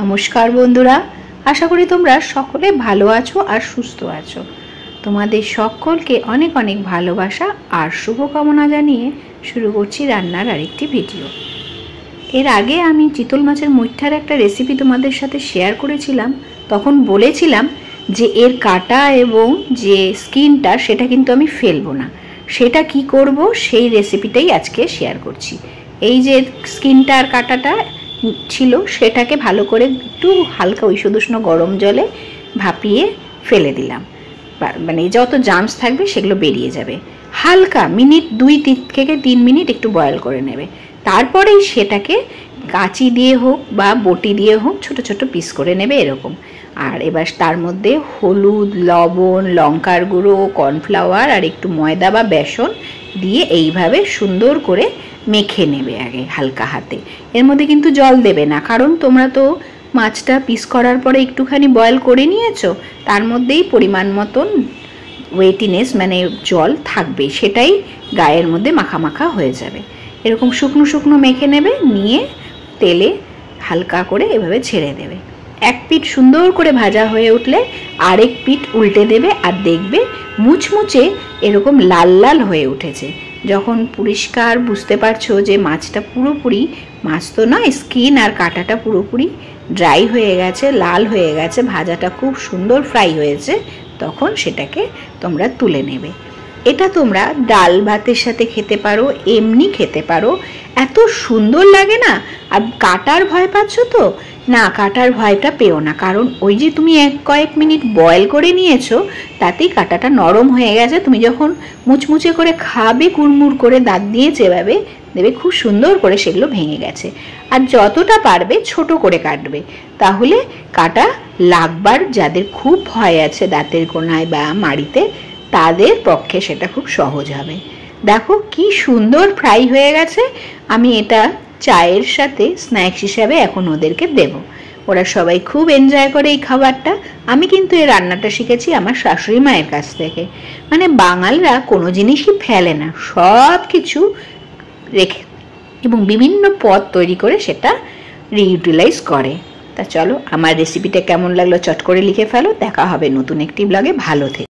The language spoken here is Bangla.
नमस्कार बंधुरा आशा करी तोमरा सकले भालो आछो और सुस्थ आछो। तोमादेर सकलके अनेक अनेक भालोबासा और शुभकामना जानिए शुरू करछि रान्नार आरेकटी भिडियो। एर आगे आमी चितल माछेर मुइठार एकटा रेसिपि तोमादेर साथे शेयर करेछिलाम। तखन बोलेछिलाम जे एर काटा एबं जे स्किनटा सेटा किन्तु आमी फेलबो ना, सेटा कि करब सेई रेसिपिटाई आजके शेयर करछि। এই যে স্কিনটা আর কাটাটা ছিল সেটাকে ভালো করে একটু হালকা ঐশোদুষ্ণ গরম জলে ভাপিয়ে ফেলে দিলাম, মানে যত জার্মস থাকবে সেগুলো বেরিয়ে যাবে। হালকা মিনিট 2 থেকে 3 মিনিট একটু বয়েল করে নেবে। তারপরেই সেটাকে কাঁচি দিয়ে হোক বা বটি দিয়ে হোক ছোট ছোট পিস করে নেবে এরকম। আর এবার তার মধ্যে হলুদ, লবণ, লঙ্কার গুঁড়ো, কর্নফ্লাওয়ার আর একটু ময়দা বা বেসন দিয়ে এইভাবে সুন্দর করে মেখে নেবে আগে হালকা হাতে। এর মধ্যে কিন্তু জল দেবে না, কারণ তোমরা তো মাছটা পিস করার পরে একটুখানি বয়েল করে নিয়েছো, তার মধ্যেই পরিমাণ মতন ওয়েটিনেস মানে জল থাকবে, সেটাই গায়ের মধ্যে মাখা মাখা হয়ে যাবে। এরকম শুকনো শুকনো মেখে নেবে, নিয়ে তেলে হালকা করে এভাবে ছেড়ে দেবে। এক পিঠ সুন্দর করে ভাজা হয়ে উঠলে আরেক পিঠ উল্টে দেবে আর দেখবে মুচমুচে এরকম লাল লাল হয়ে উঠেছে। যখন পরিষ্কার বুঝতে পারছো যে মাছটা পুরোপুরি, মাছ তো নয়, স্কিন আর কাঁটাটা পুরোপুরি ড্রাই হয়ে গেছে, লাল হয়ে গেছে, ভাজাটা খুব সুন্দর ফ্রাই হয়েছে, তখন সেটাকে তোমরা তুলে নেবে। এটা তোমরা ডাল ভাতের সাথে খেতে পারো, এমনি খেতে পারো, এত সুন্দর লাগে না। আর কাটার ভয় পাচ্ছ তো না, কাটার ভয়টা পেও না, কারণ ওই যে তুমি কয়েক মিনিট বয়েল করে নিয়েছো তাতেই কাটাটা নরম হয়ে গেছে। তুমি যখন মুচমুচে করে খাবে কুড়মুড় করে দাঁত দিয়ে চেবাবে, দেবে খুব সুন্দর করে সেগুলো ভেঙে গেছে। আর যতটা পারবে ছোট করে কাটবে, তাহলে কাটা লাগবার যাদের খুব ভয় আছে দাঁতের কোনায় বা মাড়িতে, তাদের পক্ষে সেটা খুব সহজ হবে। দেখো কি সুন্দর ফ্রাই হয়ে গেছে। আমি এটা চায়ের সাথে স্ন্যাক্স হিসাবে এখন ওদেরকে দেব। ওরা সবাই খুব এনজয় করে এই খাবারটা। আমি কিন্তু এই রান্নাটা শিখেছি আমার শাশুড়ি মায়ের কাছ থেকে। মানে বাঙালরা কোনো জিনিসই ফেলে না, সব কিছু রেখে এবং বিভিন্ন পদ তৈরি করে সেটা রিইউটিলাইজ করে। তা চলো, আমার রেসিপিটা কেমন লাগলো চট করে লিখে ফেলো। দেখা হবে নতুন একটি ব্লগে। ভালো থেকো।